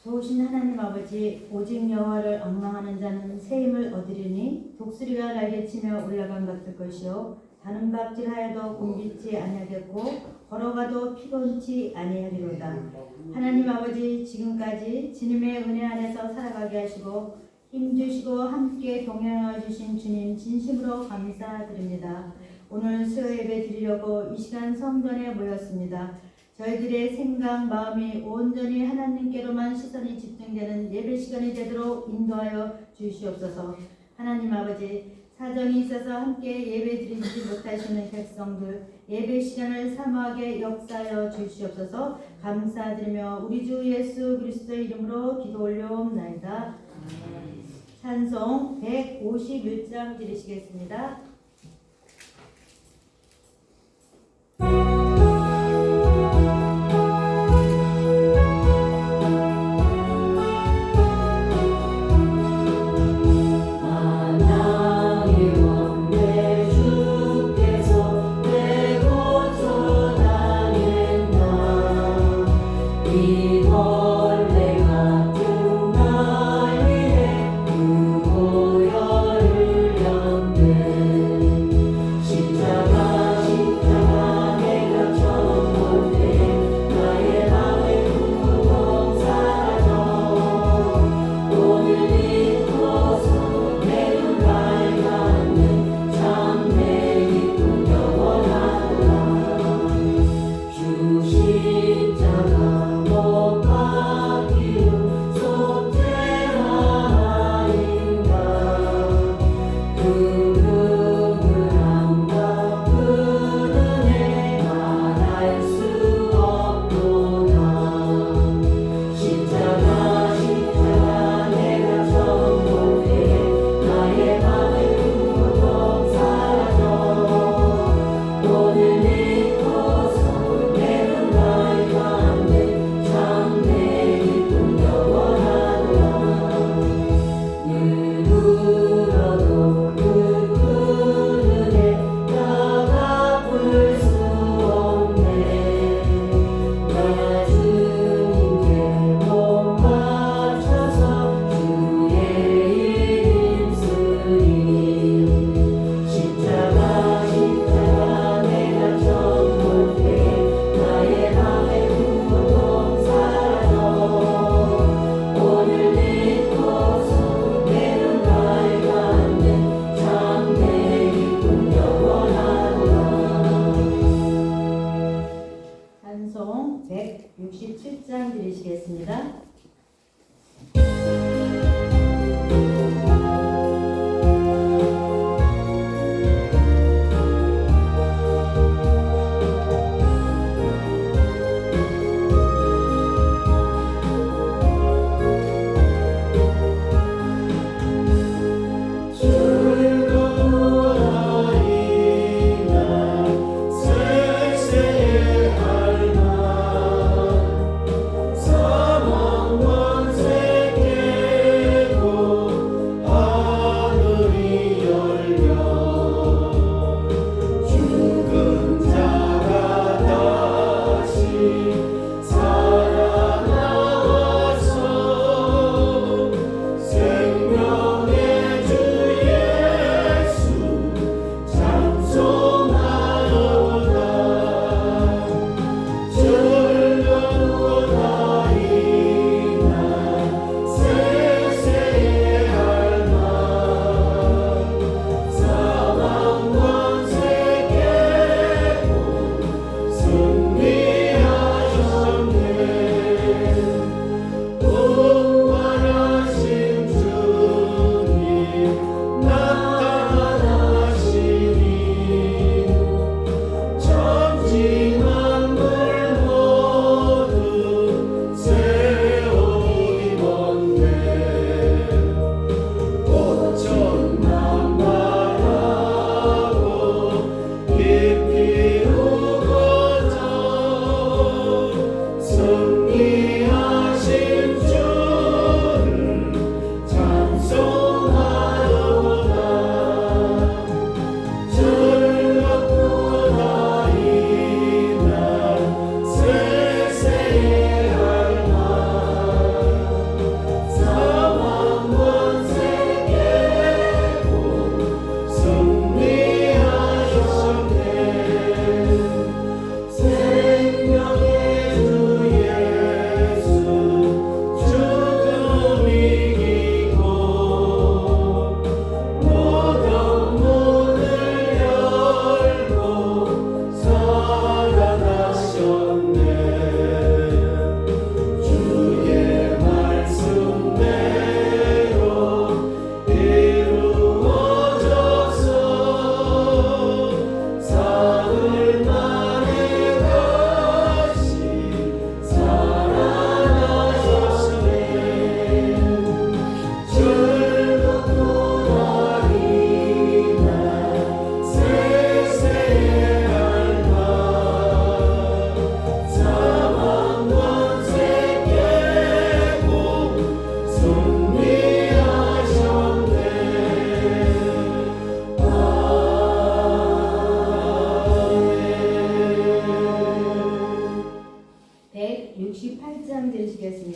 좋으신 하나님 아버지, 오직 여호와를 앙망하는 자는 새 힘을 얻으리니 독수리가 날개치며 올라간 같을 것이요 다는 박질하여도 곤비지 아니하겠고 걸어가도 피곤치 아니하리로다. 하나님 아버지, 지금까지 주님의 은혜 안에서 살아가게 하시고 힘주시고 함께 동행하여 주신 주님 진심으로 감사드립니다. 오늘 수요 예배 드리려고 이 시간 성전에 모였습니다. 저희들의 생각, 마음이 온전히 하나님께로만 시선이 집중되는 예배 시간이 되도록 인도하여 주시옵소서. 하나님 아버지, 사정이 있어서 함께 예배 드리지 못하시는 백성들 예배 시간을 사모하게 역사하여 주시옵소서. 감사드리며 우리 주 예수 그리스도의 이름으로 기도 올려옵나이다. 찬송 151장 드리시겠습니다. 십자가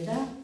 드리겠습니다.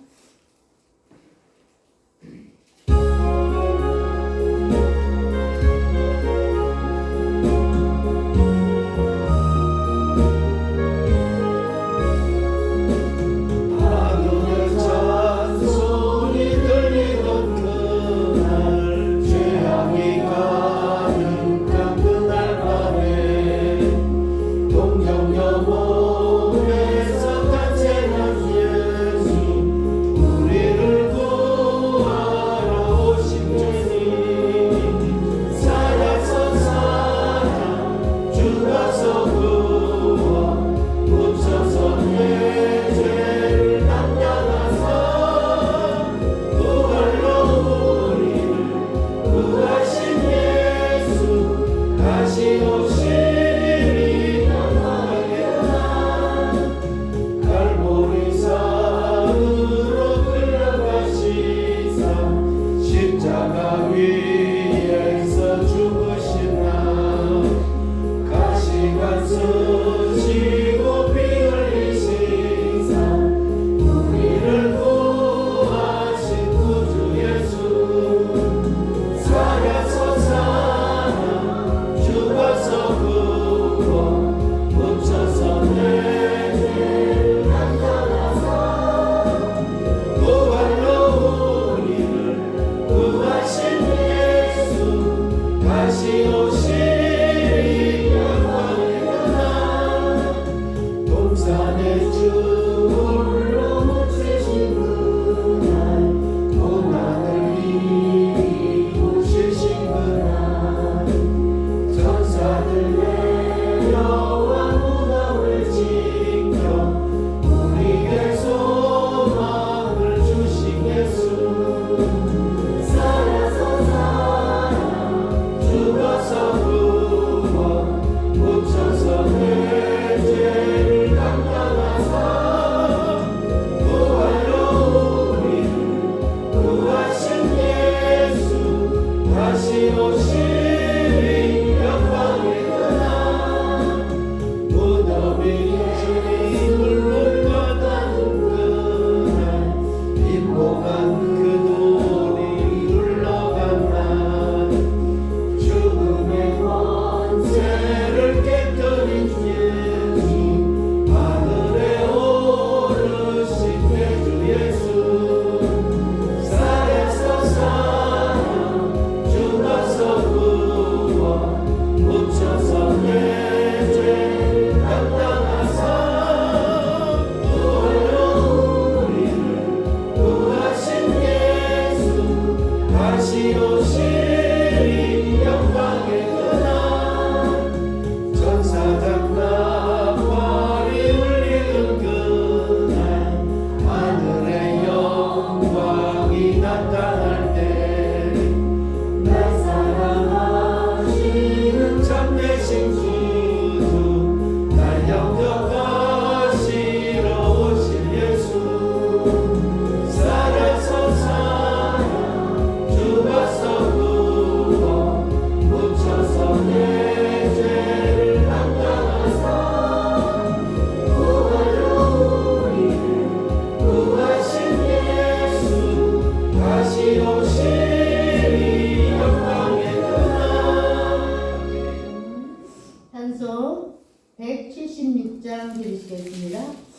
찬송 176장 들으시겠습니다.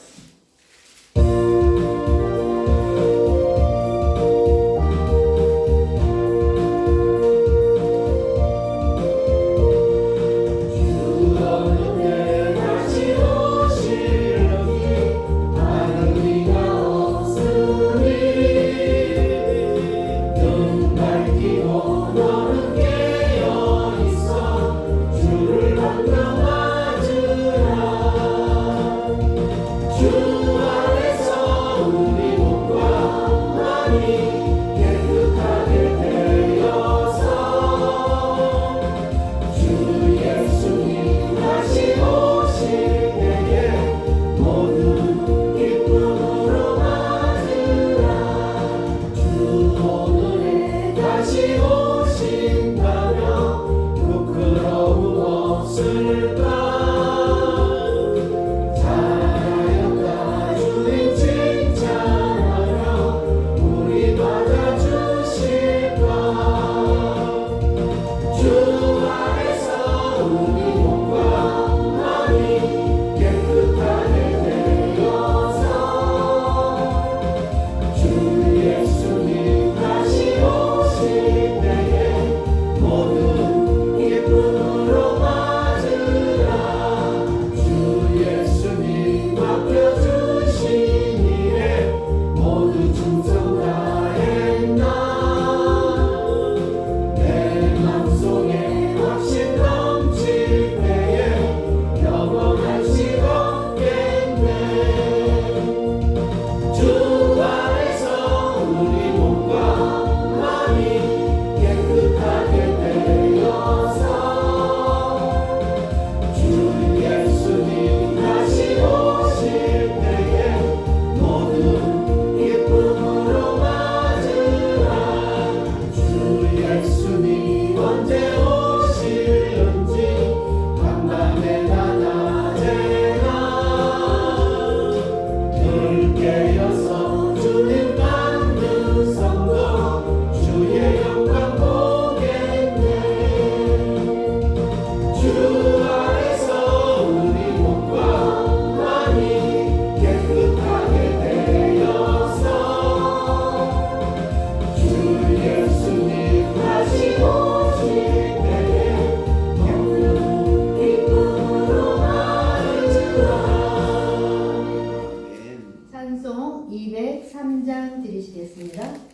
들으시겠습니다.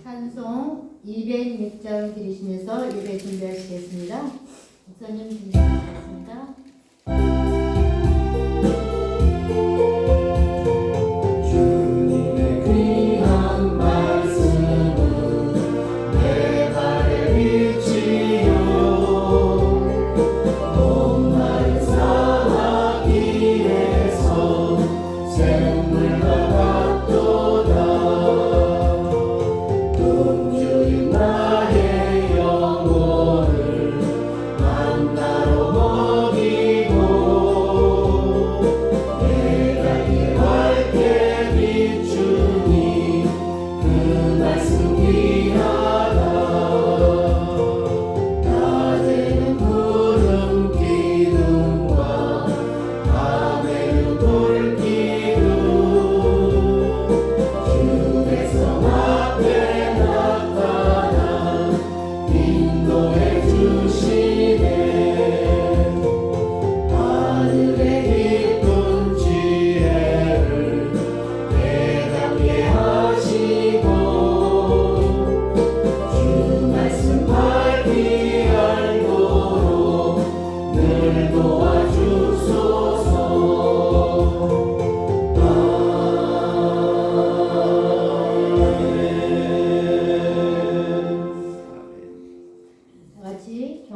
찬송 206장 들으시면서 예배 준비하시겠습니다. 목사님 준비하시겠습니다.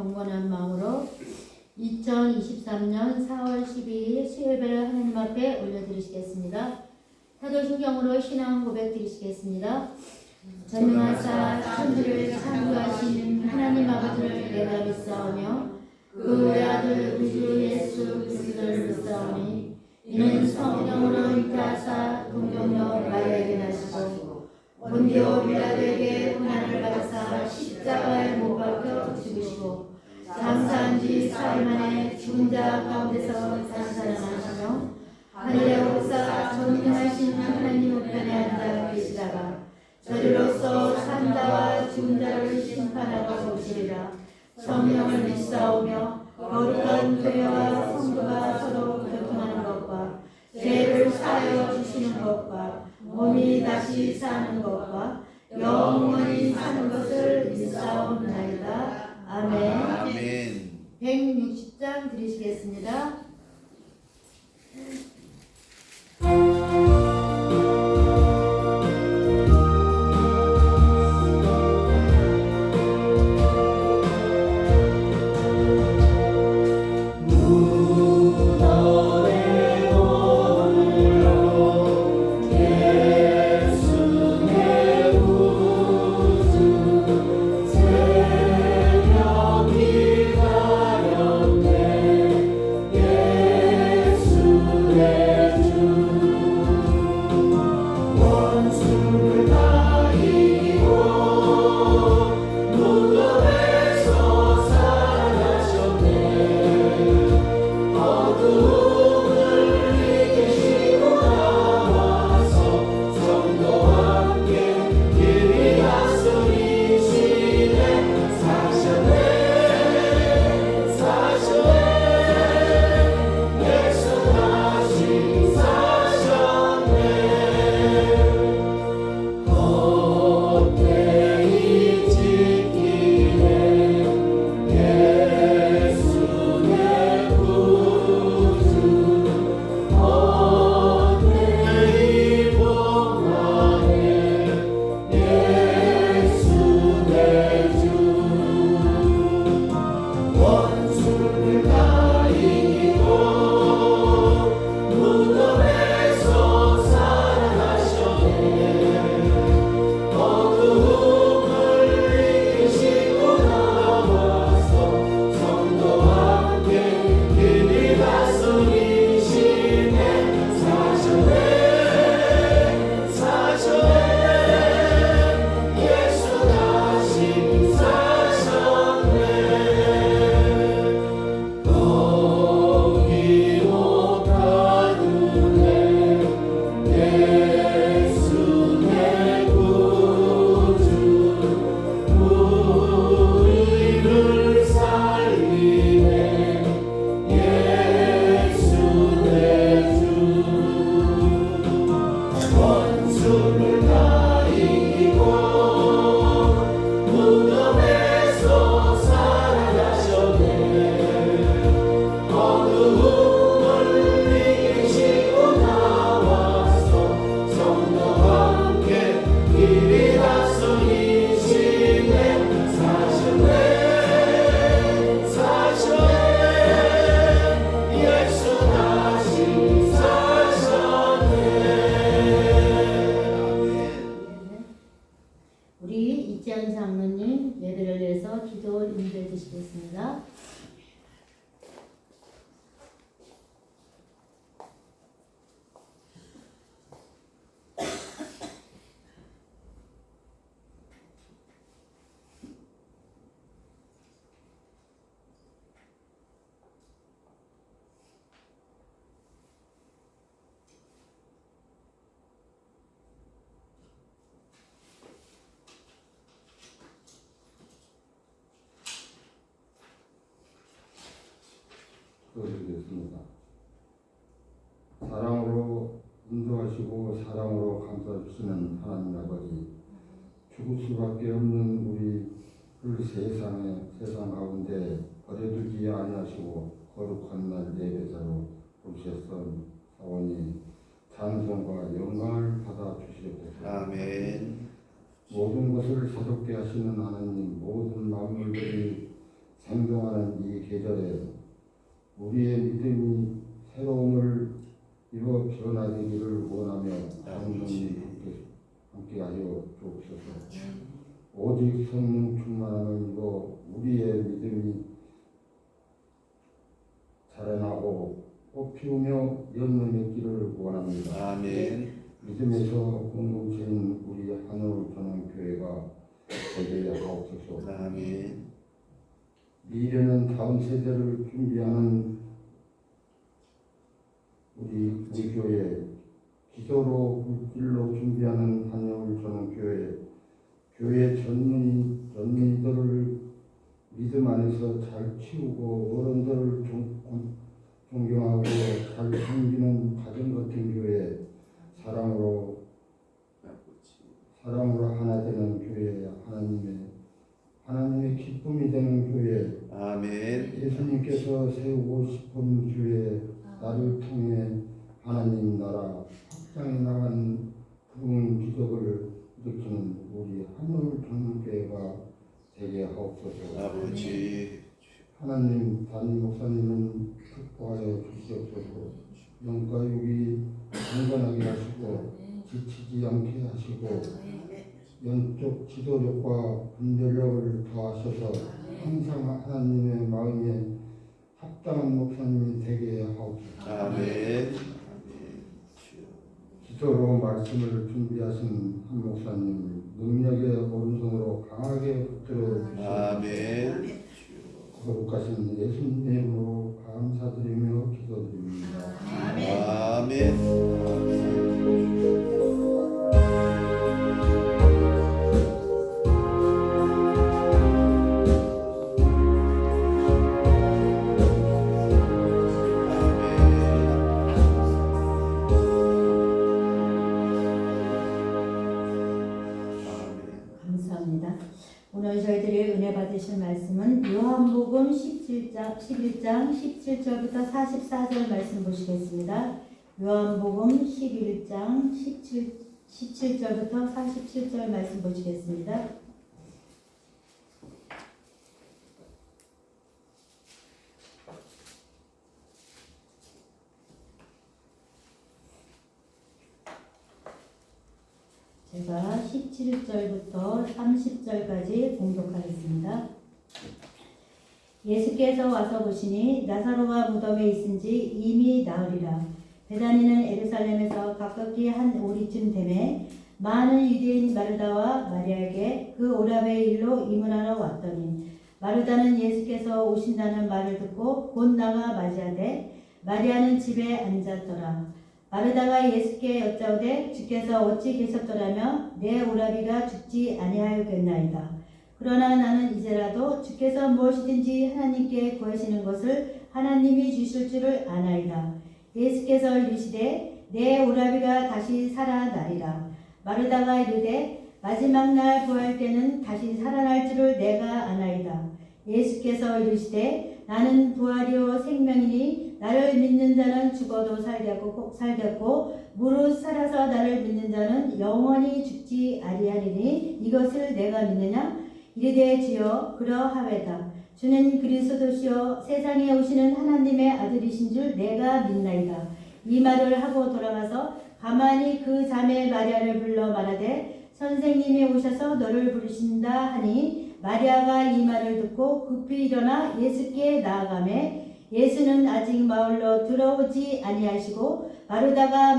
경건한 마음으로 2023년 4월 12일 수요예배를 하나님 앞에 올려드리시겠습니다. 사도신경으로 신앙 고백 드리시겠습니다. 전능하사 천지를 창조하신 하나님 아버지를 내가 믿사오며 그 외아들 우주 예수 그리스도를 믿사오니 이는 성령으로 잉태하사 동정녀 마리아에게 나시고 본디오 빌라도에게 고난을 받으사 십자가에 못 박혀 죽으시고 장사한 지 4일 만에 죽은 자 가운데서 다시 살아나시며 하늘에 오사 전능하신 하나님 우편에 앉아 계시다가 저리로서 산자와 죽은 자를 심판하고 오시리라. 성령을 믿사오며 거룩한 교회와 성도가 서로 교통하는 것과 죄를 사하여 주시는 것과 몸이 다시 사는 것과 영원히 사는 것을 믿사옵나이다. 아멘. 아멘. 160장 드리시겠습니다. 우리 이지한 장로님 예배를 위해서 기도 인도해 주시겠습니다. 기도드리겠습니다. 사랑으로 인도하시고 사랑으로 감싸주시는 하나님 아버지, 죽을 수밖에 없는 우리를 세상 가운데 버려두지 아니하시고 거룩한 날 예배자로 부르셨던 사원이 찬송과 영광을 받아 주시옵소서. 아멘. 모든 것을 새롭게 하시는 하나님, 모든 만물들이 생동하는 이 계절에 우리의 믿음이 새로움을 입어 변화되기를 원하며 성령님 함께하여 주옵소서. 오직 성령 충만함을 입어 우리의 믿음이 자라나고 꽃피우며 열매 맺기를 원합니다. 아멘. 믿음에서 공동체인 우리 한울전원교회가 되게 하옵소서. 아멘. 미래는 다음 세대를 준비하는 우리 교회, 기도로 물질로 준비하는 한울전원교회, 교회 전문의들을 믿음 안에서 잘 키우고 어른들을 존경하고 잘 섬기는 가정 같은 교회, 사랑으로 하나 되는 하나님의 기쁨이 되는 교회, 아멘. 예수님께서 세우고 싶은 교회, 나를 통해 하나님 나라 확장해 나가는 부흥 기적을 일으키는 우리 한물 종교회가 되게 하옵소서. 아버지, 하나님 담임 목사님은 축복하여 주시옵소서. 영과 육이 건강하게 하시고 지치지 않게 하시고 영적 지도력과 분별력을 더하셔서 항상 하나님의 마음에 합당한 목사님이 되게 하옵소서. 아멘. 기도로 말씀을 준비하신 한 목사님 능력의 오른손으로 강하게 붙들어 주시옵소서. 아멘. 거룩하신 예수님 이름으로 감사드리며 기도드립니다. 아멘. 감사합니다. 오늘 저희들이 은혜 받으실 말씀은 요한복음 11장 17절부터 44절 말씀 보시겠습니다. 요한복음 11장 17절부터 47절 말씀 보시겠습니다. 제가 17절부터 30절까지 공독하겠습니다. 예수께서 와서 보시니 나사로가 무덤에 있은지 이미 나으리라. 베다니는 예루살렘에서 가깝게 한 오리쯤 되매 많은 유대인 마르다와 마리아에게 그 오라베의 일로 이문하러 왔더니 마르다는 예수께서 오신다는 말을 듣고 곧 나가 맞이하되 마리아는 집에 앉았더라. 마르다가 예수께 여짜오되 주께서 어찌 계셨더라며 내 오라비가 죽지 아니하였겠나이다. 그러나 나는 이제라도 주께서 무엇이든지 하나님께 구하시는 것을 하나님이 주실 줄을 아나이다. 예수께서 이르시되 내 오라비가 다시 살아나리라. 마르다가 이르되 마지막 날 부활 때는 다시 살아날 줄을 내가 아나이다. 예수께서 이르시되 나는 부활이요 생명이니 나를 믿는 자는 죽어도 살겠고 무릇 살아서 나를 믿는 자는 영원히 죽지 아니하리니 이것을 내가 믿느냐? 이르되 주여 그러하외다. 주는 그리스도시요 세상에 오시는 하나님의 아들이신 줄 내가 믿나이다. 이 말을 하고 돌아가서 가만히 그 자매 마리아를 불러 말하되 선생님이 오셔서 너를 부르신다 하니 마리아가 이 말을 듣고 급히 일어나 예수께 나아가매 예수는 아직 마을로 들어오지 아니하시고 마르다가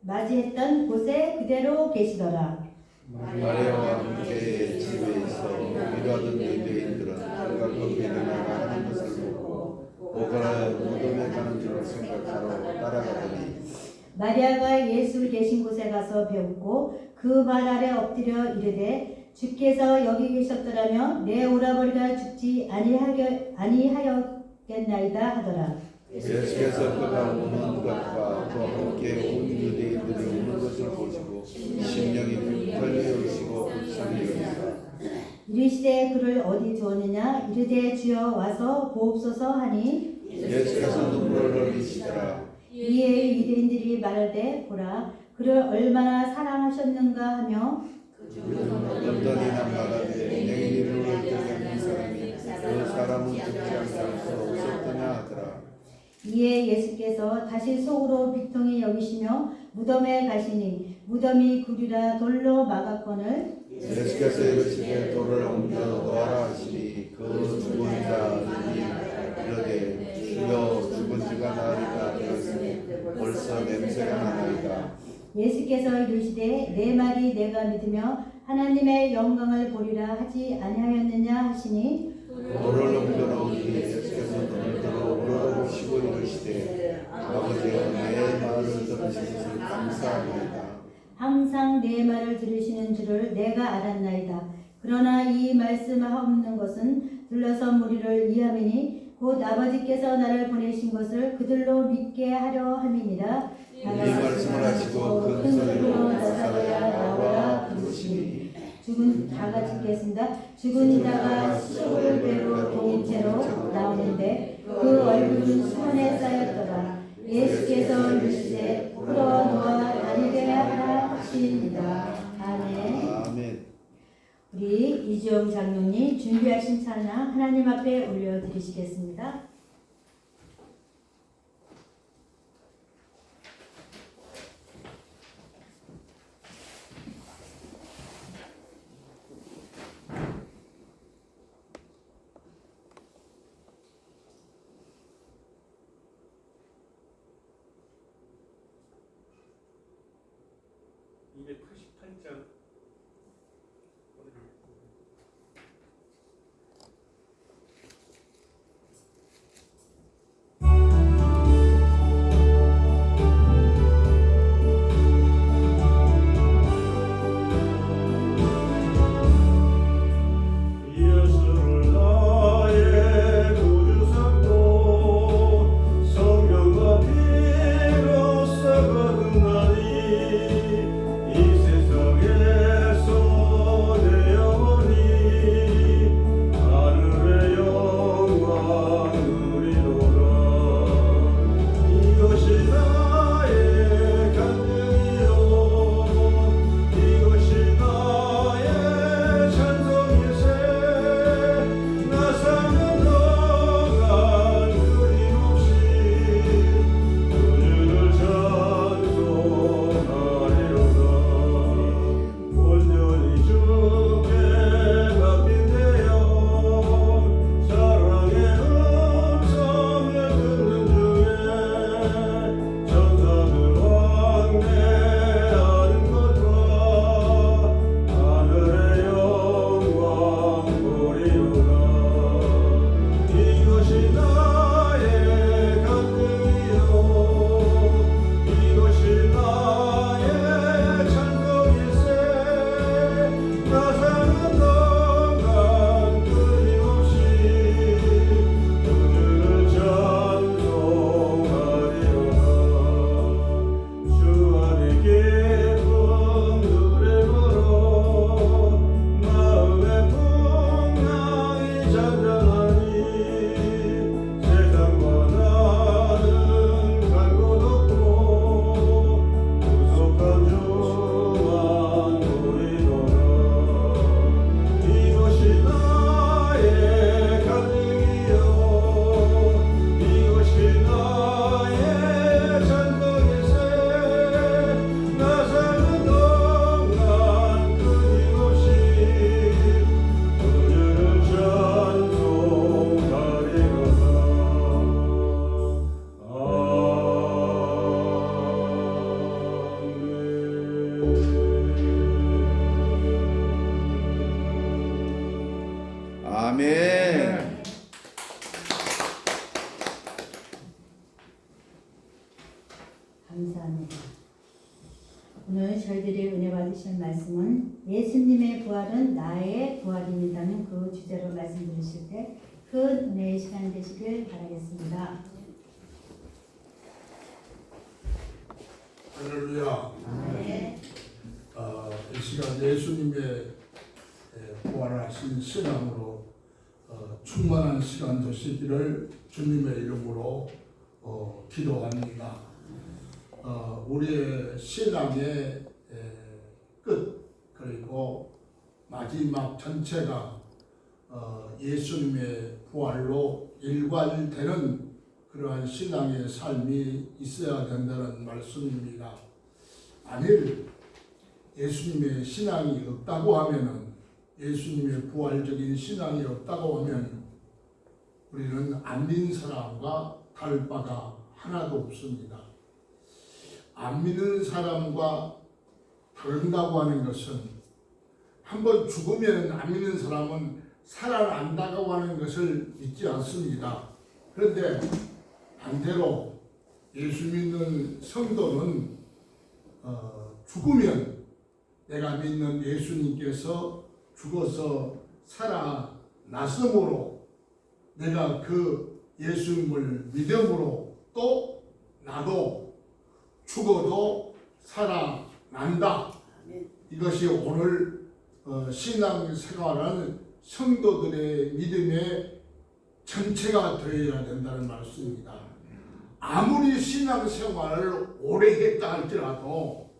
맞이했던 곳에 그대로 계시더라. 마리아와 함께 집에 있어 일하던 유대인들은 그가 거기에 나가 하는 것을 보고 오가라 무덤에 가는 줄 생각하러 따라가더니 마리아가 예수 계신 곳에 가서 배웠고 그 발 아래 엎드려 이르되 주께서 여기 계셨더라며 내 오라버리가 죽지 아니하였겠나이다 하더라. 예수께서 그가 우는 것과 그와 함께 온 유대인들이 우는 것을 보시고 심령이 불편해오시고 불쌍히 여기사 이르시되 그를 어디 두었느냐 이르되 주여 와서 보옵소서 하니 예수께서 눈물을 흘리시더라. 이에 유대인들이 말하되 보라 그를 얼마나 사랑하셨는가 하며 어떤 이나 말하되 내게 이름을 듣게 한 사람이 그 사람은 듣지 않게 할 수 없었더냐 하더라. 이에 예수께서 다시 속으로 비통히 여기시며 무덤에 가시니 무덤이 구리라 돌로 막았거늘 예수께서 이르시되 돌을 옮겨 놓아라 하시니 그 죽은 자들이 이르되 주여 죽은 지가 나으리가 되었으니 벌써 냄새가 나나이다. 예수께서 이르시되 내 말이 내가 믿으며 하나님의 영광을 보리라 하지 아니하였느냐 하시니 돌을 옮겨 놓으니 예수께서 눈을 들어 우러러보시고 이르시되 아버지여 내 말을 들으신 것을 감사합니다. 항상 내 말을 들으시는 줄을 내가 알았나이다. 그러나 이 말씀하옵는 것은 들러서 무리를 위함이니 곧 아버지께서 나를 보내신 것을 그들로 믿게 하려 함이니라. 이 말씀을 하시고 큰 소리로 나사로야 나와 부르시니 다 같이 읽겠습니다. 죽은 이다가 수족을 베고 동체로 나오는데 그 얼굴은 수건에 쌓였더라. 예수께서 이르시되 풀어놓아 다니게 하라 하시니라. 아멘. 아멘. 우리 이주영 장로님 준비하신 찬양 하나님 앞에 올려드리시겠습니다. 아멘. 감사합니다. 오늘 저희들이 은혜 받으실 말씀은 예수님의 부활은 나의 부활입니다는 그 주제로 말씀 들으실 때 큰 은혜의 시간 되시길 바라겠습니다. 할렐루야. 네. 이 시간 예수님의 부활하신 신앙으로 충만한 시간 되시기를 주님의 이름으로 기도합니다. 우리의 신앙의 끝 그리고 마지막 전체가 예수님의 부활로 일관되는 그러한 신앙의 삶이 있어야 된다는 말씀입니다. 만일 예수님의 신앙이 없다고 하면은, 예수님의 부활적인 신앙이 없다고 하면 우리는 안 믿는 사람과 다를 바가 하나도 없습니다. 안 믿는 사람과 다른다고 하는 것은, 한번 죽으면 안 믿는 사람은 살아난다고 하는 것을 믿지 않습니다. 그런데 반대로 예수 믿는 성도는 죽으면 내가 믿는 예수님께서 죽어서 살아났으므로 내가 그 예수님을 믿음으로 또 나도 죽어도 살아난다. 이것이 오늘 신앙생활은 성도들의 믿음의 전체가 되어야 된다는 말씀입니다. 아무리 신앙생활을 오래 했다 할지라도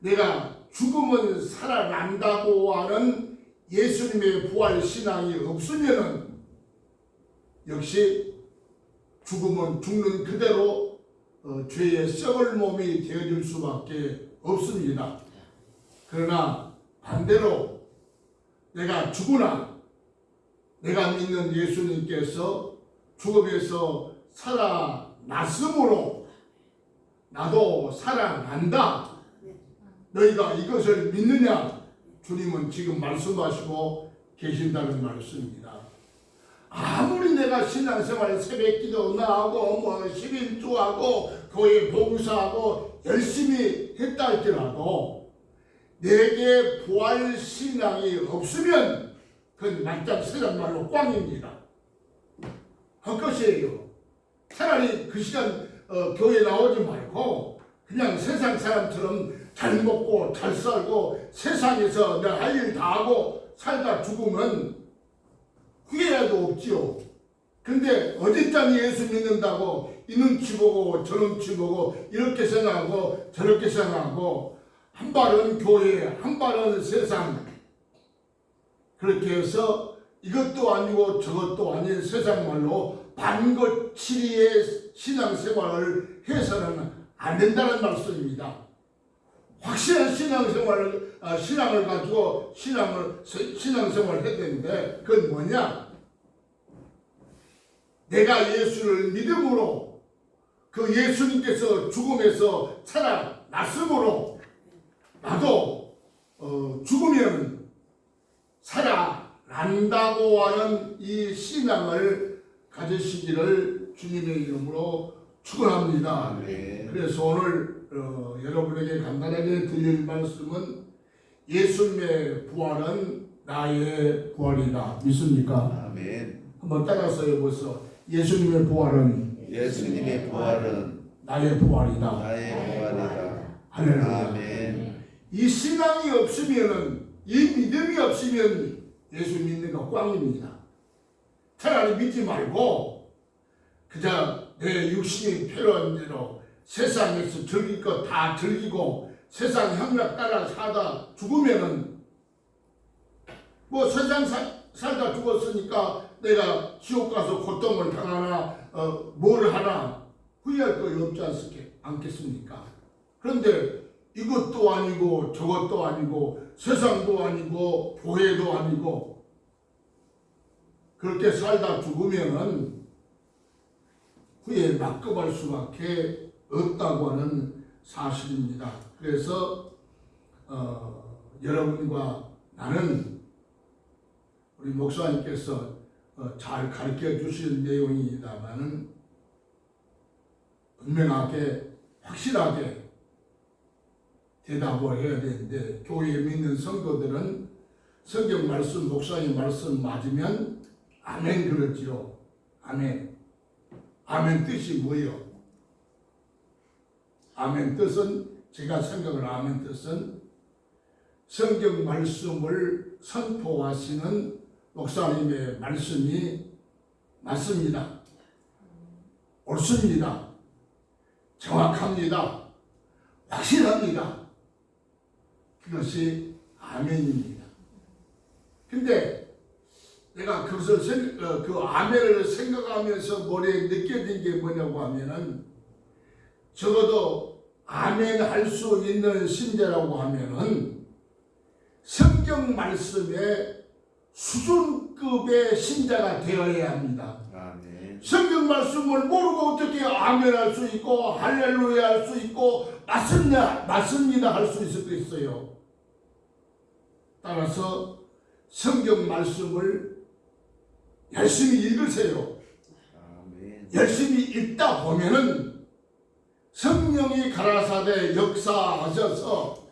내가 죽으면 살아난다고 하는 예수님의 부활 신앙이 없으면은 역시 죽으면 죽는 그대로 죄의 썩을 몸이 되어질 수밖에 없습니다. 그러나 반대로 내가 죽으나 내가 믿는 예수님께서 죽음에서 살아났으므로 나도 살아난다. 너희가 이것을 믿느냐? 주님은 지금 말씀하시고 계신다는 말씀입니다. 아무리 내가 신앙생활 새벽기도 나하고 뭐 11조하고 교회 봉사하고 열심히 했다 할지라도 내게 부활 신앙이 없으면 그건 말짱 세상 말로 꽝입니다. 헛것이에요. 차라리 그 시간 교회 나오지 말고 그냥 세상 사람처럼 잘 먹고 잘 살고 세상에서 내가 할 일 다 하고 살다 죽으면 후회라도 없지요. 근데 어디까지 예수 믿는다고 이 눈치 보고 저 눈치 보고 이렇게 생각하고 저렇게 생각하고 한 발은 교회 한 발은 세상 그렇게 해서 이것도 아니고 저것도 아닌 세상 말로 반고치리의 신앙생활을 해서는 안 된다는 말씀입니다. 확실한 신앙을 가지고 신앙생활을 해야 되는데 그건 뭐냐? 내가 예수를 믿음으로 그 예수님께서 죽음에서 살아났으므로 나도 죽으면 살아난다고 하는 이 신앙을 가지시기를 주님의 이름으로 축원합니다. 아멘. 그래서 오늘 여러분에게 간단하게 드릴 말씀은 예수님의 부활은 나의 부활이다. 믿습니까? 아멘. 한번 따라서 해보세요. 예수님의 부활은 예수님의 부활은 나의 부활이다. 나의 부활이다. 할렐루야. 아멘. 이 신앙이 없으면은 이 믿음이 없으면 예수 믿는 거 꽝입니다. 차라리 믿지 말고 그저 내 육신이 필요한 대로 세상에서 즐길 거 다 즐기고 세상 향락 따라 사다 죽으면은 뭐 세상 살다 죽었으니까 내가 지옥 가서 고통을 당하나 뭘 하나 후회할 거 없지 않겠습니까? 그런데 이것도 아니고 저것도 아니고 세상도 아니고 교회도 아니고 그렇게 살다 죽으면은 후에 낙급할 수밖에 없다고 하는 사실입니다. 그래서 여러분과 나는 우리 목사님께서 잘 가르쳐 주신 내용이다마는 분명하게 확실하게 대답을 해야 되는데 교회에 믿는 성도들은 성경 말씀 목사님 말씀 맞으면 아멘 그러지요. 아멘. 아멘 뜻이 뭐예요? 아멘 뜻은 제가 생각을 아멘 뜻은 성경 말씀을 선포하시는 목사님의 말씀이 맞습니다. 옳습니다. 정확합니다. 확실합니다. 그것이 아멘입니다. 근데 내가 그것을 그 아멘을 생각하면서 머리에 느껴진 게 뭐냐고 하면은 적어도 아멘 할 수 있는 신자라고 하면은 성경 말씀의 수준급의 신자가 되어야 합니다. 아멘. 성경 말씀을 모르고 어떻게 아멘 할 수 있고 할렐루야 할 수 있고 맞습니다 할 수 있어요. 따라서 성경 말씀을 열심히 읽으세요. 아멘. 열심히 읽다 보면은 성령이 가라사대 역사하셔서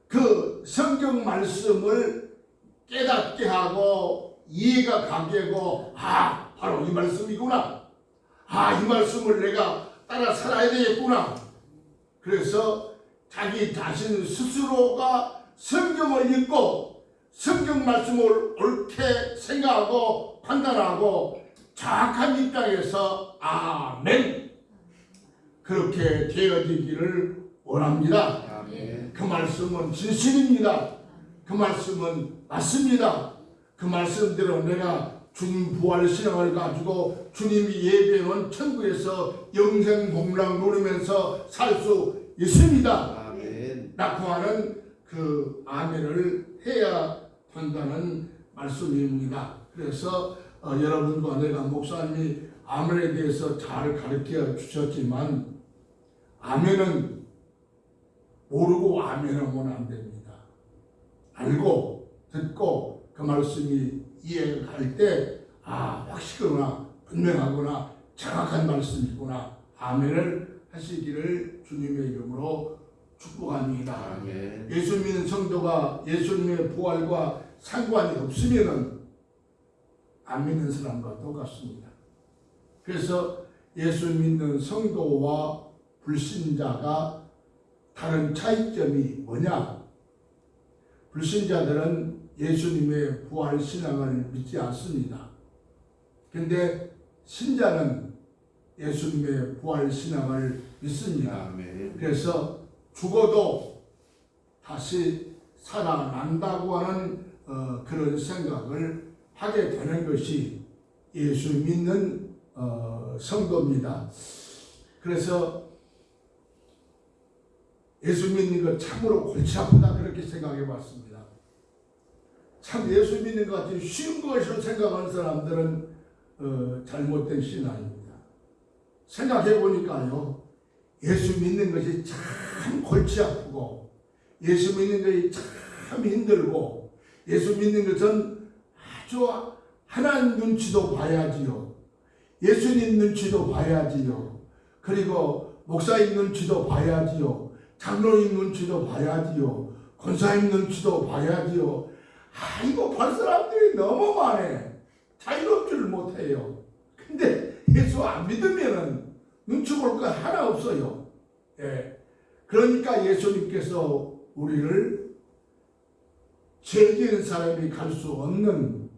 그 성경 말씀을 깨닫게 하고 이해가 가게 하고 바로 이 말씀이구나. 이 말씀을 내가 따라 살아야 되겠구나. 그래서 자기 자신 스스로가 성경을 읽고 성경 말씀을 옳게 생각하고 판단하고 정확한 입장에서 아멘 그렇게 되어지기를 원합니다. 아멘. 그 말씀은 진실입니다. 그 말씀은 맞습니다. 그 말씀대로 내가 주님 부활 신앙을 가지고 주님이 예배하는 천국에서 영생 복락 누리면서 살 수 있습니다. 아멘. 라고 하는 그 아멘을 해야 한다는 말씀입니다. 그래서 여러분과 내가 목사님이 아멘에 대해서 잘 가르쳐 주셨지만 아멘은 모르고 아멘하면 안 됩니다. 알고 듣고 그 말씀이 이해할 때 확실하구나 분명하구나 정확한 말씀이구나 아멘을 하시기를 주님의 이름으로 축복합니다. 아멘. 예수 믿는 성도가 예수님의 부활과 상관이 없으면은 안 믿는 사람과 똑같습니다. 그래서 예수 믿는 성도와 불신자가 다른 차이점이 뭐냐? 불신자들은 예수님의 부활 신앙을 믿지 않습니다. 근데 신자는 예수님의 부활 신앙을 믿습니다. 아멘. 그래서 죽어도 다시 살아난다고 하는 그런 생각을 하게 되는 것이 예수 믿는 성도입니다. 그래서 예수 믿는 것 참으로 골치 아프다 그렇게 생각해 봤습니다. 참 예수 믿는 것 같은 쉬운 것으로 생각하는 사람들은 잘못된 신앙입니다. 생각해 보니까요, 예수 믿는 것이 참 골치 아프고 예수 믿는 것이 참 힘들고 예수 믿는 것은 아주 하나님 눈치도 봐야지요. 예수님 눈치도 봐야지요. 그리고 목사님 눈치도 봐야지요. 장로님 눈치도 봐야지요. 권사님 눈치도 봐야지요. 이거 볼 사람들이 너무 많네. 자유롭지를 못해요. 근데 예수 안 믿으면은 눈치 볼 거 하나 없어요. 예. 그러니까 예수님께서 우리를 죄 지은 사람이 갈 수 없는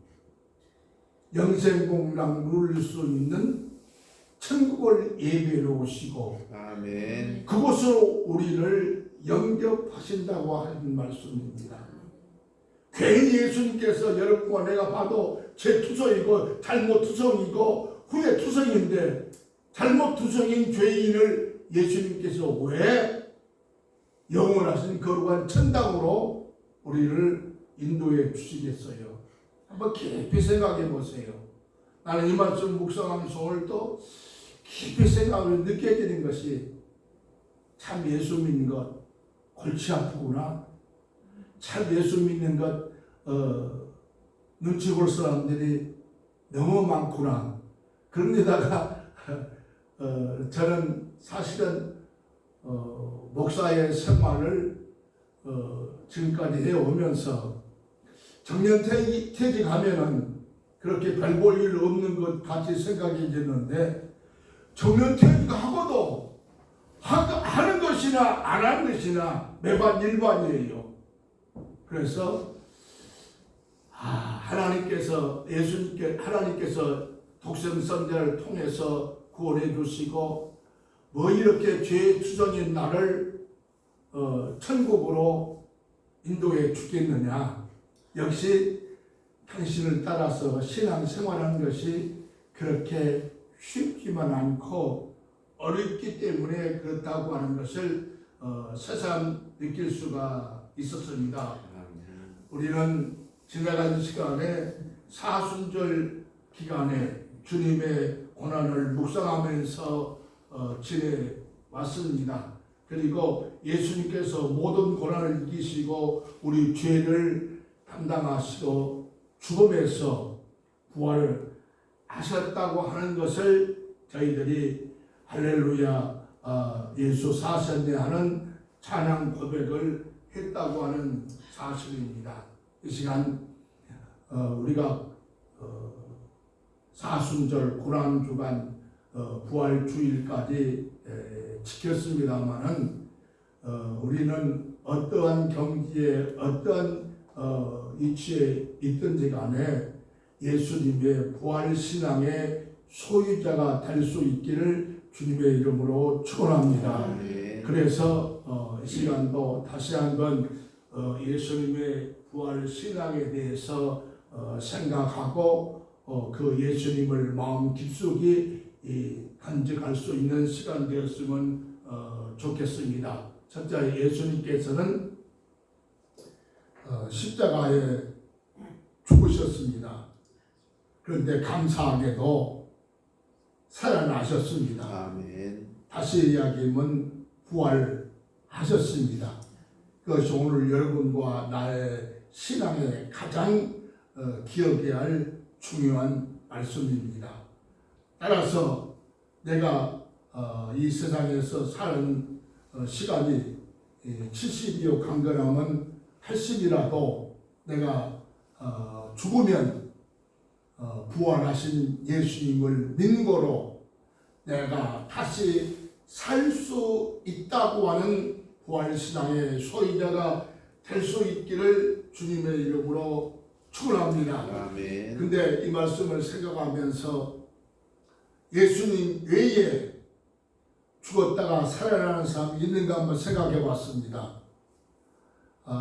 영생복락 누릴 수 있는 천국을 예배로 오시고 아멘. 그곳으로 우리를 영접하신다고 하는 말씀입니다. 괜히 예수님께서 여러분과 내가 봐도 죄투성이고 잘못투성이고 후회투성인데 잘못투성인 죄인을 예수님께서 왜 영원하신 거룩한 천당으로 우리를 인도해 주시겠어요? 한번 깊이 생각해 보세요. 나는 이 말씀 묵상하면서 오늘 또 깊이 생각을 느껴지는 것이 참 예수 믿는 것 골치 아프구나. 참 예수 믿는 것 눈치 볼 사람들이 너무 많구나. 그런데다가 저는 사실은 목사의 생활을 지금까지 해오면서 정년퇴직하면은 그렇게 별 볼 일 없는 것 같이 생각해졌는데 정년퇴직하고도 하는 것이나 안 하는 것이나 매번 일반이에요. 그래서 하나님께서 하나님께서 독생 선자를 통해서 구원해 주시고 뭐 이렇게 죄 투성인 나를 천국으로 인도해 주겠느냐. 역시 당신을 따라서 신앙생활하는 것이 그렇게 쉽지만 않고 어렵기 때문에 그렇다고 하는 것을 새삼 느낄 수가 있었습니다. 우리는 지나간 시간에 사순절 기간에 주님의 고난을 묵상하면서 지내왔습니다. 그리고 예수님께서 모든 고난을 이기시고 우리 죄를 담당하시고 죽음에서 부활을 하셨다고 하는 것을 저희들이 할렐루야 예수 사셨네 하는 찬양 고백을 했다고 하는 사실입니다. 이 시간 우리가 사순절 고난주간 부활주일까지 지켰습니다마는 우리는 어떠한 경지에 어떠한 이치에 있든지 간에 예수님의 부활 신앙의 소유자가 될 수 있기를 주님의 이름으로 축원합니다. 아멘. 그래서 이 시간도 다시 한번 예수님의 부활 신앙에 대해서 생각하고 그 예수님을 마음 깊숙이 간직할 수 있는 시간 되었으면 좋겠습니다. 첫째, 예수님께서는 십자가에 죽으셨습니다. 그런데 감사하게도 살아나셨습니다. 아멘. 다시 이야기하면 부활하셨습니다. 그것이 오늘 여러분과 나의 신앙에 가장 기억해야 할 중요한 말씀입니다. 따라서 내가 이 세상에서 사는 시간이 70이요 강건하면 80이라도 내가 죽으면 부활하신 예수님을 믿고로 내가 다시 살 수 있다고 하는 부활신앙의 소유자가 될 수 있기를 주님의 이름으로 축원합니다. 아멘. 근데 이 말씀을 생각하면서 예수님 외에 죽었다가 살아나는 사람이 있는가 한번 생각해 봤습니다.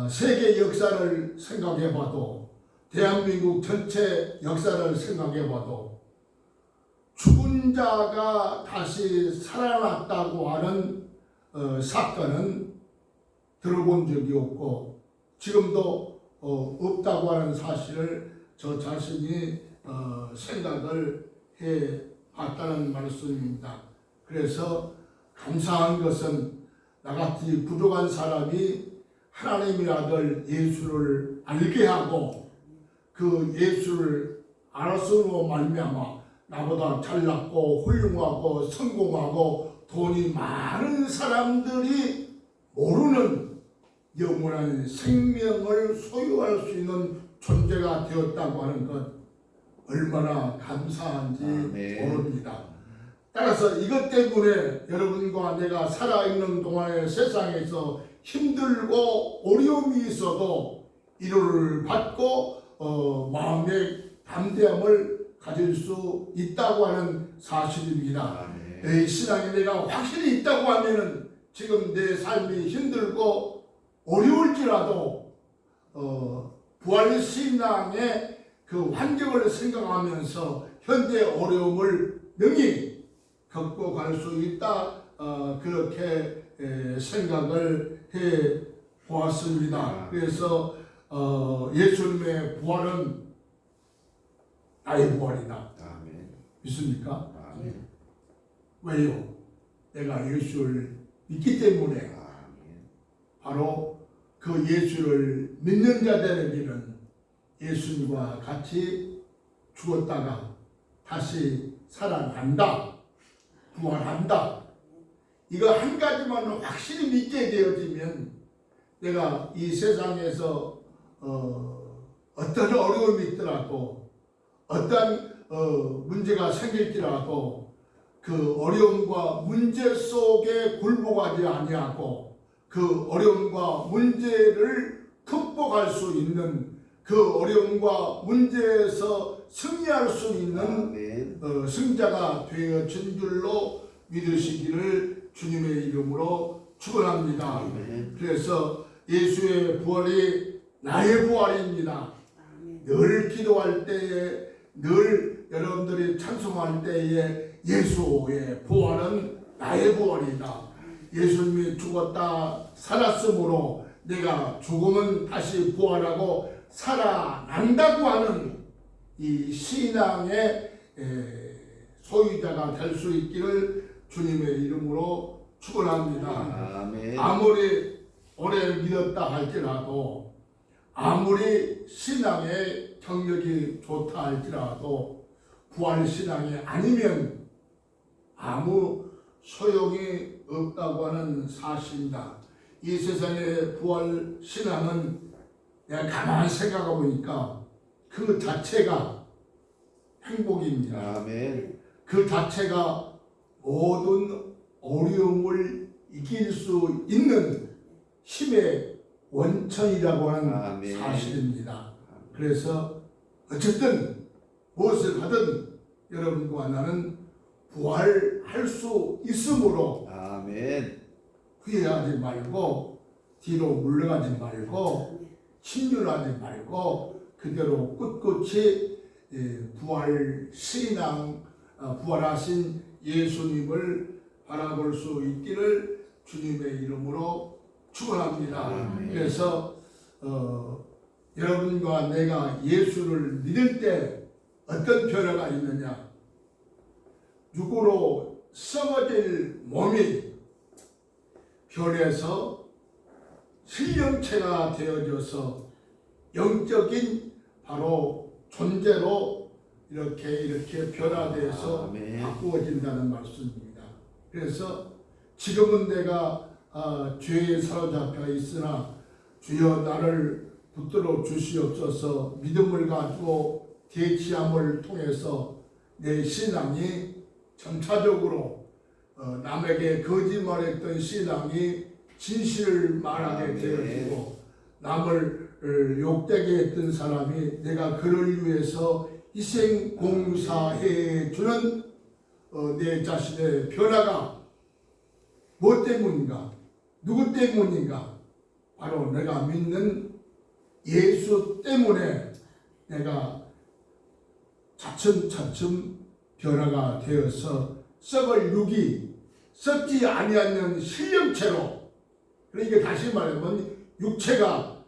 세계 역사를 생각해 봐도 대한민국 전체 역사를 생각해 봐도 죽은 자가 다시 살아났다고 하는 사건은 들어본 적이 없고 지금도 없다고 하는 사실을 저 자신이 생각을 해 봤다는 말씀입니다. 그래서 감사한 것은 나같이 부족한 사람이 하나님의 아들 예수를 알게 하고 그 예수를 알았으로 말미암아 나보다 잘났고 훌륭하고 성공하고 돈이 많은 사람들이 모르는 영원한 생명을 소유할 수 있는 존재가 되었다고 하는 것 얼마나 감사한지 모릅니다. 따라서 이것 때문에 여러분과 내가 살아있는 동안의 세상에서 힘들고 어려움이 있어도 위로를 받고 마음의 담대함을 가질 수 있다고 하는 사실입니다. 이 신앙에 내가 확실히 있다고 하면은 지금 내 삶이 힘들고 어려울지라도 부활 신앙의 그 환경을 생각하면서 현재 어려움을 능히 극복할 수 있다 그렇게 생각을 해 보았습니다. 그래서 예수님의 부활은 나의 부활이다. 아멘. 믿습니까? 아멘. 왜요? 내가 예수를 믿기 때문에 아멘. 바로 그 예수를 믿는 자들에게는 예수님과 같이 죽었다가 다시 살아난다. 부활한다. 이거 한 가지만 확실히 믿게 되어지면 내가 이 세상에서 어떤 어려움이 있더라도 어떤 문제가 생길지라도 그 어려움과 문제 속에 굴복하지 아니하고 그 어려움과 문제를 극복할 수 있는 그 어려움과 문제에서 승리할 수 있는 승자가 되어진 줄로 믿으시기를 주님의 이름으로 축원합니다. 그래서 예수의 부활이 나의 부활입니다. 늘 기도할 때에 늘 여러분들이 찬송할 때에 예수의 부활은 나의 부활이다. 예수님이 죽었다 살았으므로 내가 죽으면 다시 부활하고 살아난다고 하는 이 신앙의 소유자가 될 수 있기를 주님의 이름으로 축원합니다. 아무리 오래 믿었다 할지라도 아무리 신앙의 경력이 좋다 할지라도 부활신앙이 아니면 아무 소용이 없다고 하는 사실입니다. 이 세상의 부활신앙은 내가 가만히 생각해 보니까 그 자체가 행복입니다. 아멘. 그 자체가 모든 어려움을 이길 수 있는 힘의 원천이라고 하는 아멘. 사실입니다. 그래서 어쨌든 무엇을 하든 여러분과 나는 부활할 수 있으므로 아멘. 후회하지 말고 뒤로 물러가지 말고 침륜하지 말고 그대로 꿋꿋이 부활 신앙 부활하신 예수님을 바라볼 수 있기를 주님의 이름으로 축원합니다. 아멘. 그래서 여러분과 내가 예수를 믿을 때 어떤 변화가 있느냐? 육으로 썩어질 몸이 변해서 신령체가 되어져서 영적인 바로 존재로 이렇게 변화돼서 아멘. 바꾸어진다는 말씀입니다. 그래서 지금은 내가 죄에 사로잡혀 있으나 주여 나를 붙들어 주시옵소서 믿음을 가지고 대치함을 통해서 내 신앙이 점차적으로 남에게 거짓말했던 신앙이 진실을 말하게 되어지고 남을 욕되게 했던 사람이 내가 그를 위해서 희생 공사해 주는 내 자신의 변화가 무엇 때문인가? 누구 때문인가? 바로 내가 믿는 예수 때문에 내가 차츰차츰 변화가 되어서 썩을 육이 썩지 아니하는 신령체로, 그러니까 다시 말하면 육체가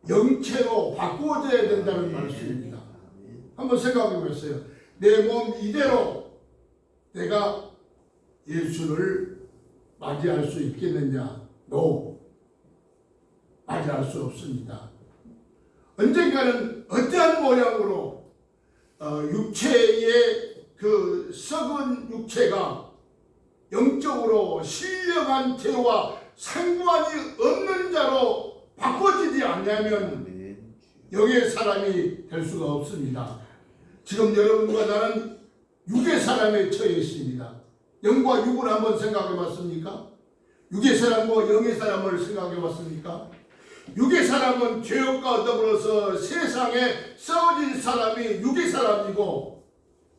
영체로 바꾸어져야 된다는 말씀입니다. 한번 생각해 보세요. 내 몸 이대로 내가 예수를 맞이할 수 있겠느냐? No. 맞이할 수 없습니다. 언젠가는 어떠한 모양으로 육체의 그 썩은 육체가 영적으로 신령한 죄와 상관이 없는 자로 바꿔지지 않냐면 영의 사람이 될 수가 없습니다. 지금 여러분과 나는 육의 사람에 처해 있습니다. 영과 육을 한번 생각해 봤습니까? 육의 사람과 영의 사람을 생각해 봤습니까? 육의 사람은 죄업과 더불어서 세상에 썩어질 사람이 육의 사람이고,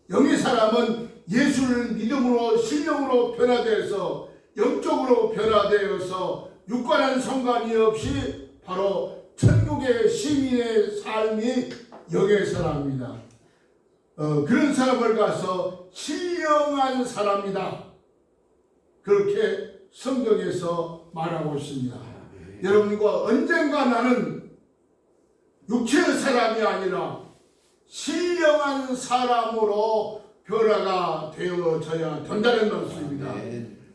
영의 사람은 예수를 믿음으로 신령으로 변화되어서 영적으로 변화되어서 육과는 상관이 없이 바로 천국의 시민의 삶이 영의 사람입니다. 그런 사람을 가서 신령한 사람이다, 그렇게 성경에서 말하고 있습니다. 여러분과 언젠가 나는 육체의 사람이 아니라 신령한 사람으로 변화가 되어져야 된다는 말씀입니다.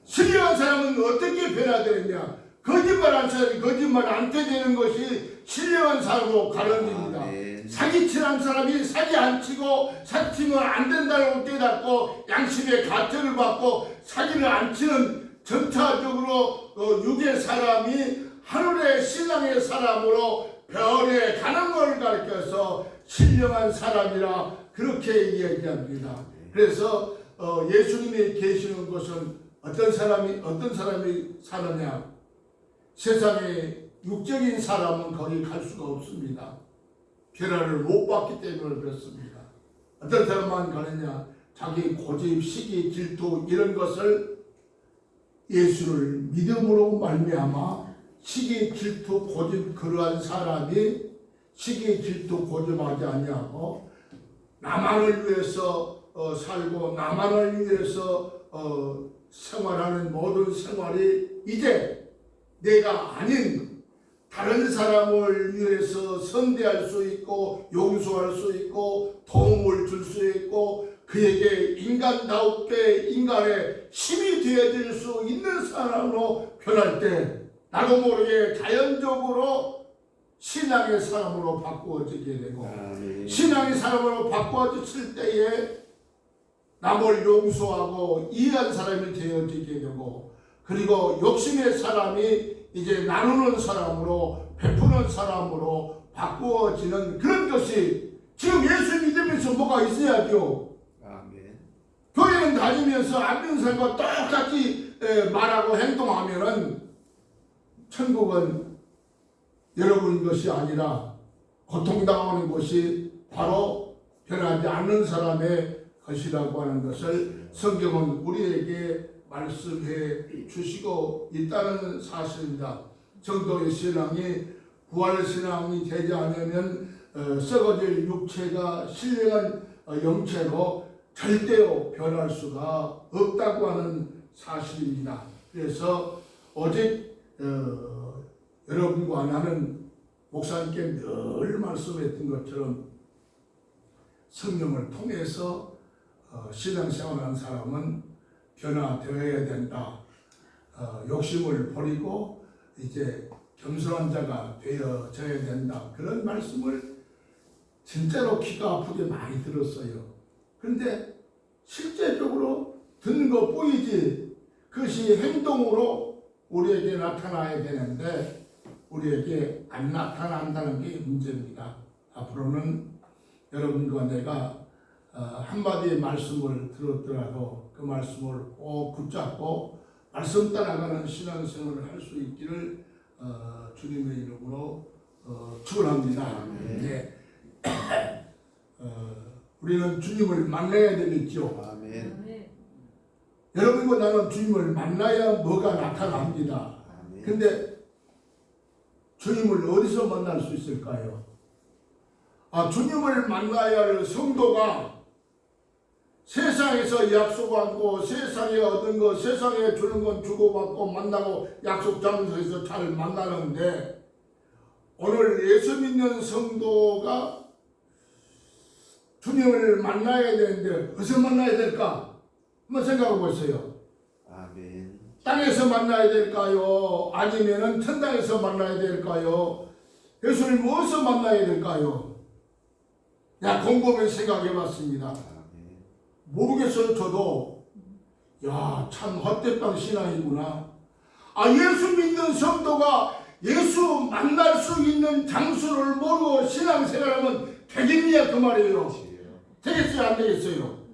신령한 사람은 어떻게 변화되느냐? 거짓말한 사람이 거짓말 안 되는 것이 신령한 사람으로 가르칩니다. 사기치는 사람이 사기 안 치고 사기치면 안 된다고 깨닫고 양심의 가책을 받고 사기를 안 치는 전차적으로 육의 사람이 하늘의 신앙의 사람으로 변해 가는 걸 가르쳐서 신령한 사람이라 그렇게 이야기합니다. 그래서 예수님이 계시는 곳은 어떤 사람이 사느냐? 세상에 육적인 사람은 거기 갈 수가 없습니다. 변화를 못 받기 때문에 그렇습니다. 어떤 사람만 가느냐? 자기 고집, 시기, 질투 이런 것을 예수를 믿음으로 말미암아 시기, 질투, 고집 그러한 사람이 시기, 질투, 고집하지 아니하고 나만을 위해서 살고 나만을 위해서 생활하는 모든 생활이 이제 내가 아닌 다른 사람을 위해서 선대할 수 있고 용서할 수 있고 도움을 줄 수 있고 그에게 인간다우게 인간의 힘이 되어질 수 있는 사람으로 변할 때 나도 모르게 자연적으로 신앙의 사람으로 바꾸어지게 되고 신앙의 사람으로 바꾸어질 때에 남을 용서하고 이해한 사람이 되어지게 되고 그리고 욕심의 사람이 이제 나누는 사람으로 베푸는 사람으로 바꾸어지는 그런 것이 지금 예수 믿으면서 뭐가 있어야죠. 아멘. 교회는 다니면서 안 믿는 사람과 똑같이 말하고 행동하면은 천국은 여러분 것이 아니라 고통당하는 것이 바로 변하지 않는 사람의 것이라고 하는 것을 성경은 우리에게 말씀해 주시고 있다는 사실입니다. 정도의 신앙이 부활신앙이 되지 않으면 썩어질 육체가 신령한 영체로 절대로 변할 수가 없다고 하는 사실입니다. 그래서 오직 여러분과 나는 목사님께 늘 말씀했던 것처럼 성령을 통해서 신앙생활하는 사람은 변화되어야 된다. 욕심을 버리고 이제 겸손한 자가 되어져야 된다. 그런 말씀을 진짜로 귀가 아프게 많이 들었어요. 그런데 실제적으로 듣는 것 보이지 그것이 행동으로 우리에게 나타나야 되는데 우리에게 안 나타난다는 게 문제입니다. 앞으로는 여러분과 내가 한마디의 말씀을 들었더라도 그 말씀을 꼭 붙잡고 말씀 따라가는 신앙생활을 할 수 있기를 주님의 이름으로 축원합니다. 네. 우리는 주님을 만나야 되겠죠. 아멘. 여러분과 나는 주님을 만나야 뭐가 나타납니다. 근데 주님을 어디서 만날 수 있을까요? 주님을 만나야 할 성도가 세상에서 약속하고 세상에 얻은 것, 세상에 주는 건 주고받고 만나고 약속 장소에서 잘 만나는데 오늘 예수 믿는 성도가 주님을 만나야 되는데 어디서 만나야 될까? 한번 생각해 보세요. 아멘. 땅에서 만나야 될까요? 아니면은 천당에서 만나야 될까요? 예수님 어디서 만나야 될까요? 곰곰이 생각해 봤습니다. 모르겠어요. 저도 참 헛되빵 신앙이구나. 예수 믿는 성도가 예수 만날 수 있는 장소를 모르고 신앙생활하면 되겠냐 그 말이에요. 되겠어요 안 되겠어요?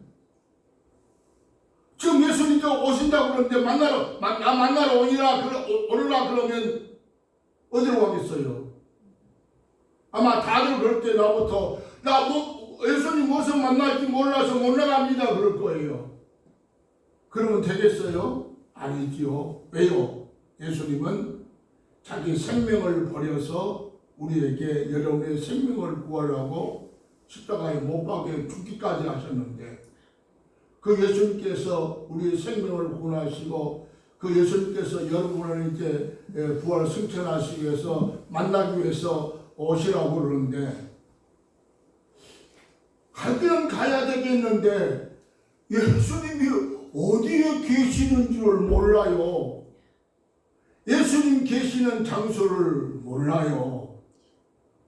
지금 예수님도 오신다고 그러는데 만나러 오느라 그러면 어디로 가겠어요? 아마 다들 그럴 때 나부터 예수님 무엇을 만날지 몰라서 못 나갑니다 그럴 거예요. 그러면 되겠어요? 아니지요. 왜요? 예수님은 자기 생명을 버려서 우리에게 여러분의 생명을 구하려고 십자가에 못 박혀 죽기까지 하셨는데 그 예수님께서 우리의 생명을 구원하시고 그 예수님께서 여러분을 이제 부활 승천하시기 위해서 만나기 위해서 오시라고 그러는데 가기는 가야 되겠는데 예수님이 어디에 계시는 줄 몰라요. 예수님 계시는 장소를 몰라요.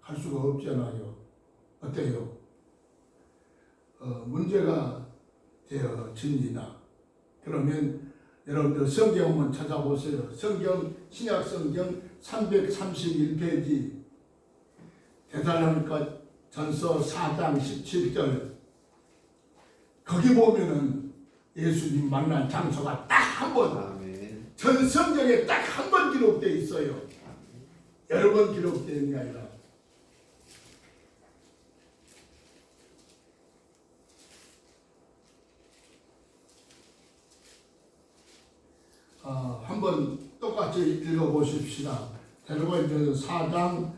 갈 수가 없잖아요. 어때요? 문제가 되어집니다. 그러면 여러분들 성경 한번 찾아보세요. 성경 신약 성경 331페이지 데살로니가 전서 4장 17절 거기 보면은 예수님 만난 장소가 딱 한 번 전 성경에 딱 한 번 기록되어 있어요. 여러 번 기록되는 게 아니라 한번 똑같이 읽어보십시다. 데살로니가서 4장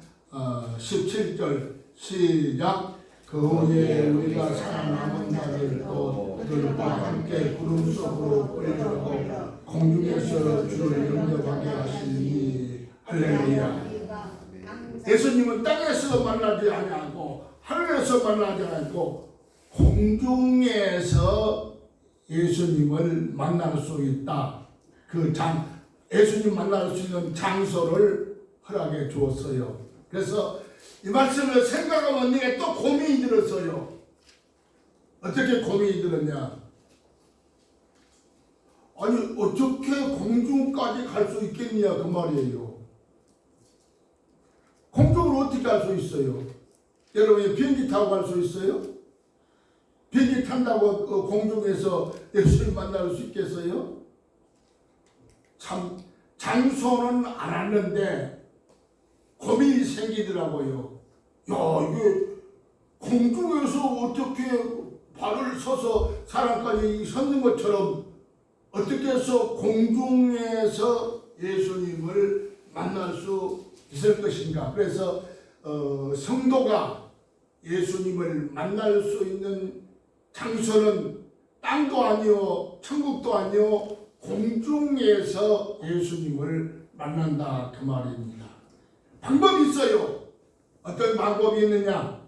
17절 시작. 그 후에 우리가 살아남은 자들도 그들과 함께 구름 속으로 끌려가고 공중에서 주를 영접하게 하시니 할렐루야. 예수님은 땅에서 만나지 아니하고 하늘에서 만나지 않고 공중에서 예수님을 만날 수 있다. 예수님 만날 수 있는 장소를 허락해 주었어요. 그래서 이 말씀을 생각하면 내가 또 고민이 들었어요. 어떻게 고민이 들었냐? 아니 어떻게 공중까지 갈 수 있겠냐 그 말이에요. 공중을 어떻게 갈 수 있어요? 여러분이 비행기 타고 갈 수 있어요? 비행기 탄다고 공중에서 예수님 만날 수 참 장소는 알았는데 고민이 생기더라고요. 야, 이게 공중에서 어떻게 발을 서서 사람까지 섰는 것처럼 어떻게 해서 공중에서 예수님을 만날 수 있을 것인가. 그래서 성도가 예수님을 만날 수 있는 장소는 땅도 아니요 천국도 아니요 공중에서 예수님을 만난다 그 말입니다. 방법이 있어요. 어떤 방법이 있느냐?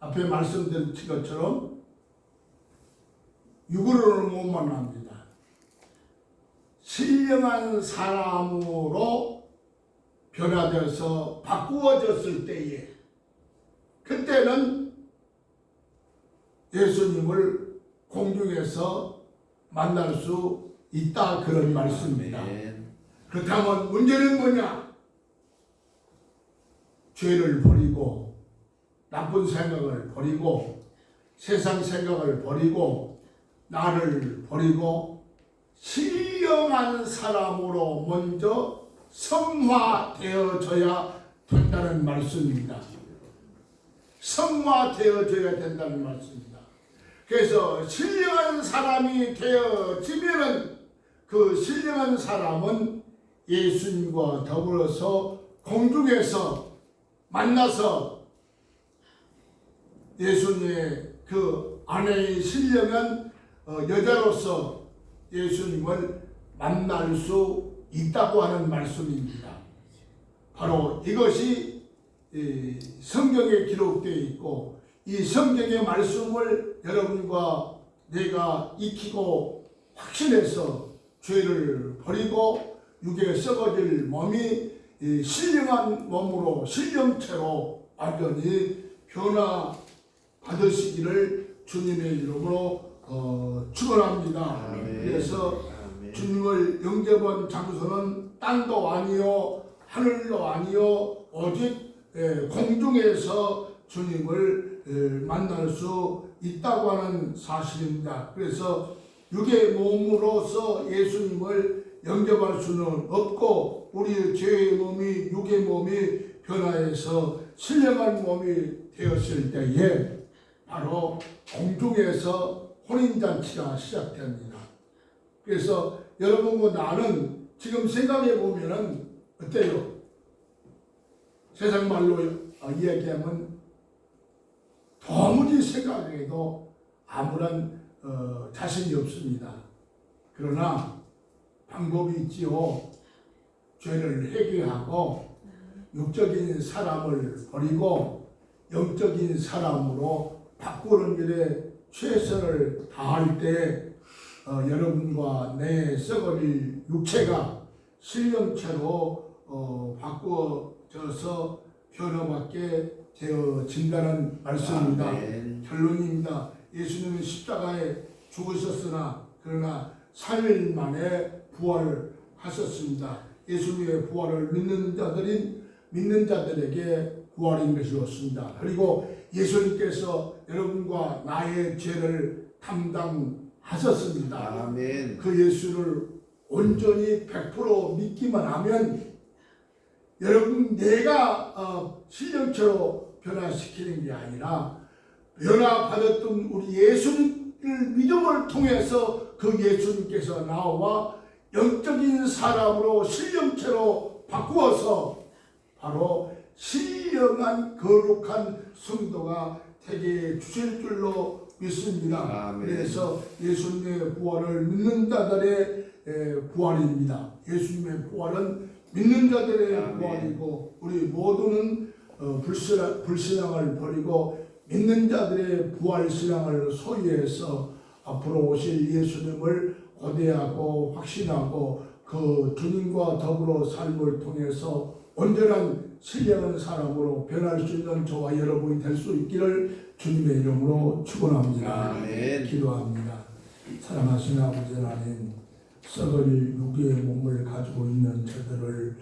앞에 말씀드린 것처럼 육으로는 못 만납니다. 신령한 사람으로 변화되어서 바꾸어졌을 때에 그때는 예수님을 공중에서 만날 수 있다 그런 말씀입니다. 그렇다면 문제는 뭐냐? 죄를 버리고 나쁜 생각을 버리고 세상 생각을 버리고 나를 버리고 신령한 사람으로 먼저 성화되어져야 된다는 말씀입니다. 성화되어져야 된다는 말씀입니다. 그래서 신령한 사람이 되어지면은 그 신령한 사람은 예수님과 더불어서 공중에서 만나서 예수님의 그 아내의 신령한 여자로서 예수님을 만날 수 있다고 하는 말씀입니다. 바로 이것이 성경에 기록되어 있고 이 성경의 말씀을 여러분과 내가 익히고 확신해서 죄를 버리고 육에 썩어질 몸이 신령한 몸으로 신령체로 완전히 변화받으시기를 주님의 이름으로 축원합니다. 그래서 주님을 영접한 장소는 땅도 아니요 하늘도 아니요 오직 공중에서 주님을 만날 수 있다고 하는 사실입니다. 그래서 육의 몸으로서 예수님을 영접할 수는 없고 우리 죄의 몸이 육의 몸이 변화해서 신령한 몸이 되었을 때에 바로 공중에서 혼인잔치가 시작됩니다. 그래서 여러분과 나는 지금 생각해 보면은 어때요? 세상 말로 이야기하면 도무지 생각해도 아무런 자신이 없습니다. 그러나 방법이 있지요. 죄를 회개하고 육적인 사람을 버리고 영적인 사람으로 바꾸는 일에 최선을 다할 때 여러분과 내 썩어질 육체가 신령체로 바꾸어져서 변화받게 되어진다는 말씀입니다. 결론입니다. 예수님은 십자가에 죽으셨으나 그러나 3일 만에 부활하셨습니다. 예수님의 부활을 믿는 자들에게 부활인 것이었습니다. 그리고 예수님께서 여러분과 나의 죄를 담당하셨습니다. 아멘. 그 예수를 온전히 100% 믿기만 하면 여러분 내가 신령체로 변화시키는 게 아니라 변화받았던 우리 예수님을 믿음을 통해서 그 예수님께서 나와 영적인 사람으로 신령체로 바꾸어서 바로 신령한 거룩한 성도가 되게 주실 줄로 믿습니다. 아멘. 그래서 예수님의 부활을 믿는 자들의 부활입니다. 예수님의 부활은 믿는 자들의 아멘. 부활이고 우리 모두는 불신앙을 버리고 믿는 자들의 부활신앙을 소유해서 앞으로 오실 예수님을 고대하고 확신하고 그 주님과 더불어 삶을 통해서 온전한 신령한 사람으로 변할 수 있는 저와 여러분이 될 수 있기를 주님의 이름으로 축원합니다. 아멘. 기도합니다. 사랑하시는 아버지 하나님, 썩을 육의 몸을 가지고 있는 저들을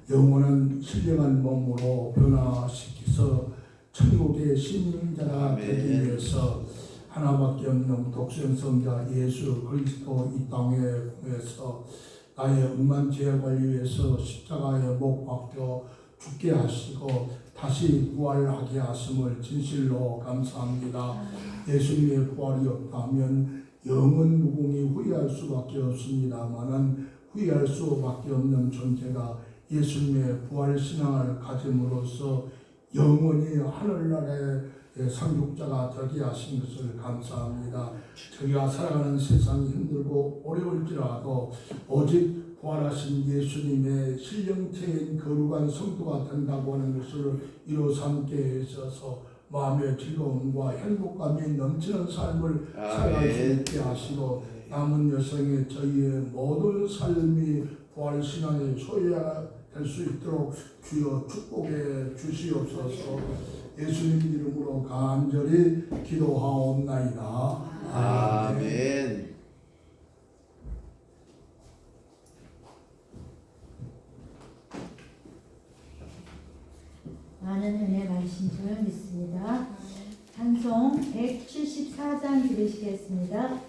영원한 신령한 몸으로 변화시켜서 천국의 신자가 되기 위해서 하나밖에 없는 독생성자 예수 그리스도 이 땅에 보내서 나의 음란 죄악을 위해서 십자가에 못 박혀 죽게 하시고 다시 부활하게 하심을 진실로 감사합니다. 예수님의 부활이 없다면 영은 무궁히 후회할 수밖에 없습니다만은 후회할 수밖에 없는 존재가 예수님의 부활 신앙을 가짐으로써 영원히 하늘나라의 상속자가 되게 하신 것을 감사합니다. 저희가 살아가는 세상이 힘들고 어려울지라도 오직 부활하신 예수님의 신령체인 거룩한 성도가 된다고 하는 것을 이루 삼게 하셔서 마음의 즐거움과 행복감이 넘치는 삶을 살아갈 수 있게 하시고 남은 여생에 저희의 모든 삶이 부활신앙의 소유가 될 수 있도록 주여 축복해 주시옵소서. 예수님 이름으로 간절히 기도하옵나이다. 아멘. 많은 은혜 받으신 줄 믿습니다. 찬송 174장 들으시겠습니다.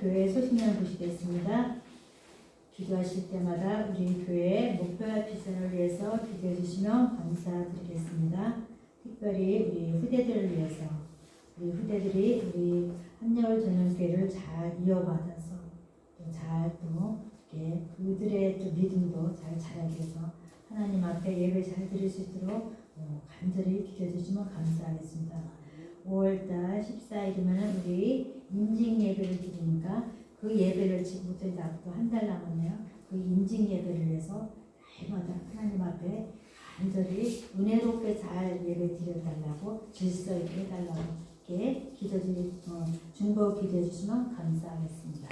교회 소식만 보시겠습니다. 기도하실 때마다 우리 교회 목표와 비전을 위해서 기도해 주시면 감사드리겠습니다. 특별히 우리 후대들을 위해서 우리 후대들이 우리 한여울 전용교회를 잘 이어받아서 또 이렇게 그들의 또 믿음도 잘 자라게 해서 하나님 앞에 예배 잘 드릴 수 있도록 간절히 기도해 주시면 감사하겠습니다. 5월달 14일이면 우리 임직 예배를 드리니까 그 예배를 지금부터 이제 앞으로 한 달 남았네요. 그 임직 예배를 위해서 날마다 하나님 앞에 간절히 은혜롭게 잘 예배 드려달라고 질서 있게 해달라고 이렇게 중보 기도해 주시면 감사하겠습니다.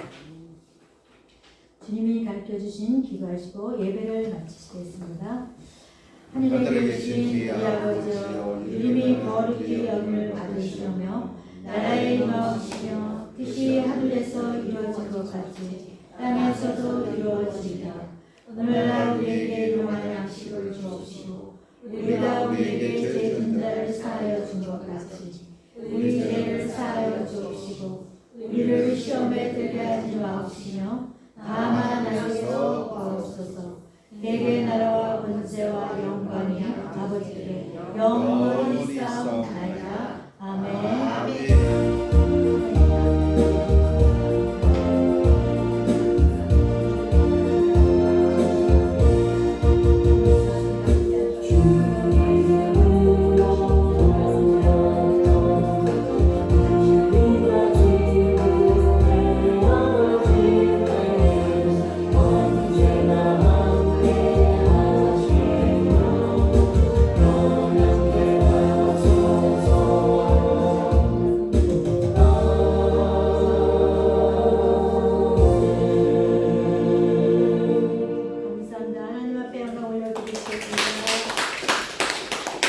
주님이 가르쳐 주신 기도하시고 예배를 마치시겠습니다. 하늘에 계신 우리 아버지여, 이름이 거룩히 여김을 받으시오며 나라의 임하옵시며 뜻이 하늘에서 이루어진 것 같이 땅에서도 이루어지리라. 오늘날 우리에게 일용할 양식을 주옵시고 우리가 우리에게 죄 진 자를 사하여 준 것 같이 우리 죄를 사하여 주옵시고 우리를 시험에 들게 하지 마옵시며 다만 나에게서 구하옵소서. 내게